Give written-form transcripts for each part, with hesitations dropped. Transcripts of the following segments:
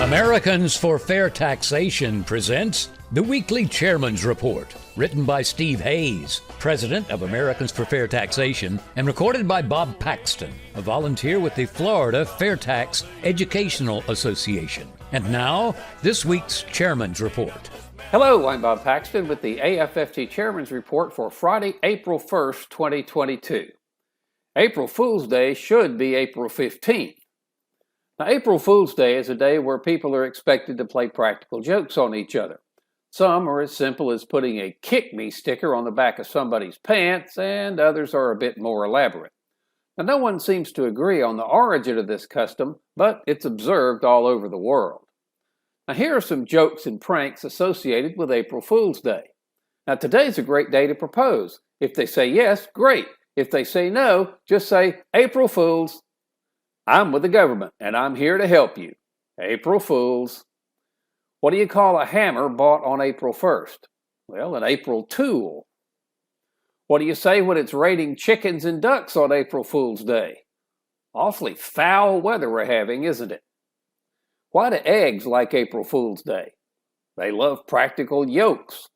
Americans for Fair Taxation presents the Weekly Chairman's Report, written by Steve Hayes, president of Americans for Fair Taxation, and recorded by Bob Paxton, a volunteer with the Florida Fair Tax Educational Association. And now, this week's Chairman's Report. Hello, I'm Bob Paxton with the AFFT Chairman's Report for Friday, April 1st, 2022. April Fool's Day should be April 15th. Now, April Fool's Day is a day where people are expected to play practical jokes on each other. Some are as simple as putting a "kick me" sticker on the back of somebody's pants, and others are a bit more elaborate. Now, no one seems to agree on the origin of this custom, but it's observed all over the world. Now, here are some jokes and pranks associated with April Fool's Day. Now, today's a great day to propose. If they say yes, great. If they say no, just say, "April Fools. I'm with the government, and I'm here to help you. April Fools." What do you call a hammer bought on April 1st? Well, an April tool. What do you say when it's raining chickens and ducks on April Fool's Day? Awfully foul weather we're having, isn't it? Why do eggs like April Fool's Day? They love practical yolks.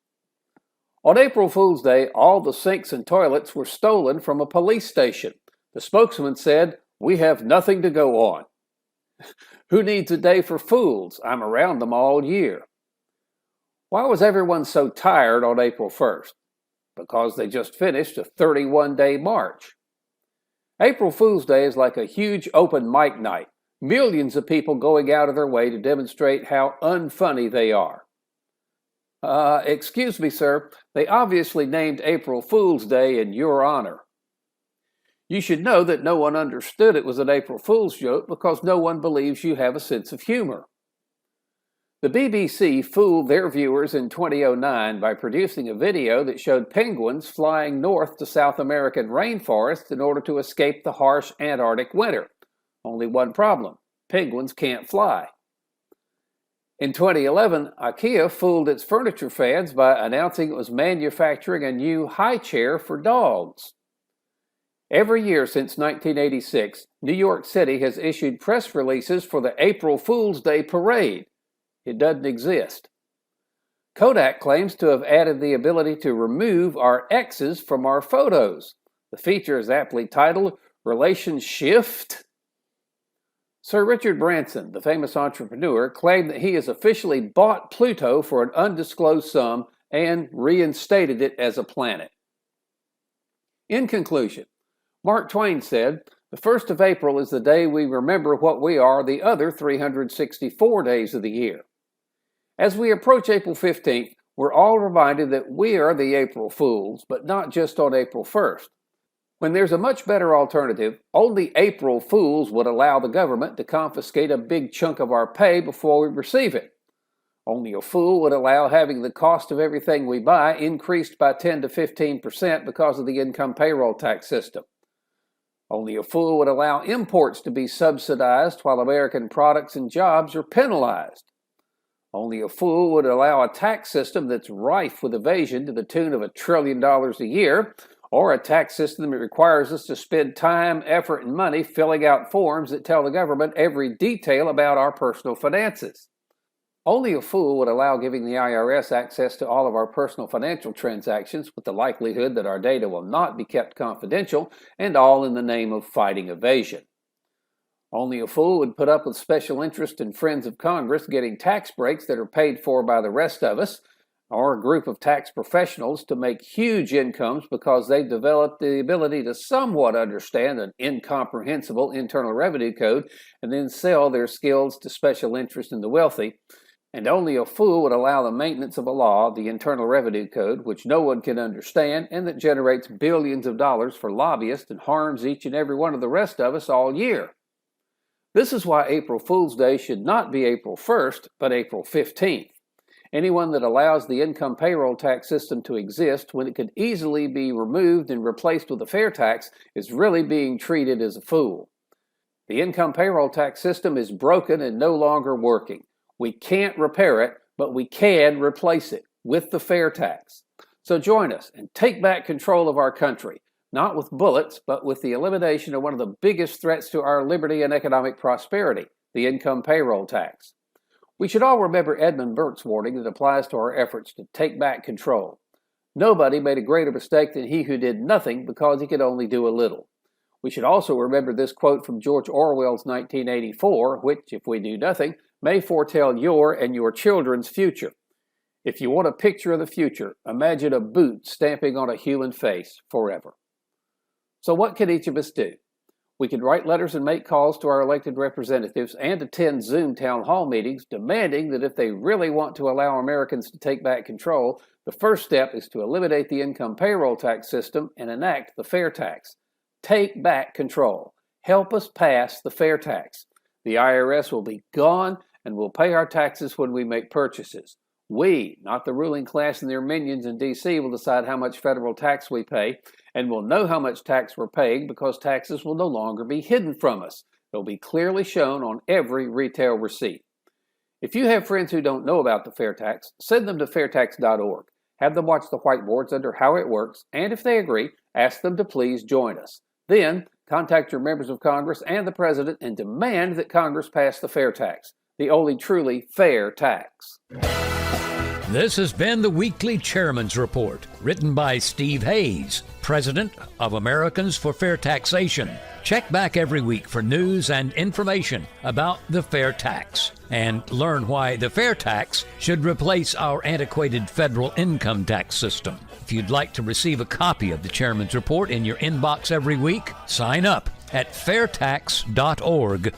On April Fool's Day, all the sinks and toilets were stolen from a police station. The spokesman said, "We have nothing to go on." Who needs a day for fools? I'm around them all year. Why was everyone so tired on April 1st? Because they just finished a 31-day march. April Fool's Day is like a huge open mic night. Millions of people going out of their way to demonstrate how unfunny they are. Excuse me, sir. They obviously named April Fool's Day in your honor. You should know that no one understood it was an April Fool's joke because no one believes you have a sense of humor. The BBC fooled their viewers in 2009 by producing a video that showed penguins flying north to South American rainforests in order to escape the harsh Antarctic winter. Only one problem: penguins can't fly. In 2011, IKEA fooled its furniture fans by announcing it was manufacturing a new high chair for dogs. Every year since 1986, New York City has issued press releases for the April Fool's Day parade. It doesn't exist. Kodak claims to have added the ability to remove our X's from our photos. The feature is aptly titled "Relation-Shift." Sir Richard Branson, the famous entrepreneur, claimed that he has officially bought Pluto for an undisclosed sum and reinstated it as a planet. In conclusion, Mark Twain said, "The 1st of April is the day we remember what we are the other 364 days of the year." As we approach April 15th, we're all reminded that we are the April Fools, but not just on April 1st. When there's a much better alternative, only April Fools would allow the government to confiscate a big chunk of our pay before we receive it. Only a fool would allow having the cost of everything we buy increased by 10 to 15% because of the income payroll tax system. Only a fool would allow imports to be subsidized while American products and jobs are penalized. Only a fool would allow a tax system that's rife with evasion to the tune of $1 trillion a year, or a tax system that requires us to spend time, effort, and money filling out forms that tell the government every detail about our personal finances. Only a fool would allow giving the IRS access to all of our personal financial transactions with the likelihood that our data will not be kept confidential, and all in the name of fighting evasion. Only a fool would put up with special interest and friends of Congress getting tax breaks that are paid for by the rest of us, or a group of tax professionals to make huge incomes because they've developed the ability to somewhat understand an incomprehensible Internal Revenue Code and then sell their skills to special interests in the wealthy. And only a fool would allow the maintenance of a law, the Internal Revenue Code, which no one can understand and that generates billions of dollars for lobbyists and harms each and every one of the rest of us all year. This is why April Fool's Day should not be April 1st, but April 15th. Anyone that allows the income payroll tax system to exist when it could easily be removed and replaced with a fair tax is really being treated as a fool. The income payroll tax system is broken and no longer working. We can't repair it, but we can replace it with the fair tax. So join us and take back control of our country, not with bullets, but with the elimination of one of the biggest threats to our liberty and economic prosperity, the income payroll tax. We should all remember Edmund Burke's warning that applies to our efforts to take back control. Nobody made a greater mistake than he who did nothing because he could only do a little. We should also remember this quote from George Orwell's 1984, which, if we do nothing, may foretell your and your children's future. If you want a picture of the future, imagine a boot stamping on a human face forever. So what can each of us do? We can write letters and make calls to our elected representatives and attend Zoom town hall meetings demanding that if they really want to allow Americans to take back control, the first step is to eliminate the income payroll tax system and enact the fair tax. Take back control. Help us pass the fair tax. The IRS will be gone and we'll pay our taxes when we make purchases. We, not the ruling class and their minions in D.C., will decide how much federal tax we pay, and we'll know how much tax we're paying because taxes will no longer be hidden from us. They'll be clearly shown on every retail receipt. If you have friends who don't know about the fair tax, send them to fairtax.org. Have them watch the whiteboards under how it works, and if they agree, ask them to please join us. Then, contact your members of Congress and the President and demand that Congress pass the fair tax, the only truly fair tax. This has been the Weekly Chairman's Report, written by Steve Hayes, President of Americans for Fair Taxation. Check back every week for news and information about the fair tax and learn why the fair tax should replace our antiquated federal income tax system. If you'd like to receive a copy of the Chairman's Report in your inbox every week, sign up at fairtax.org.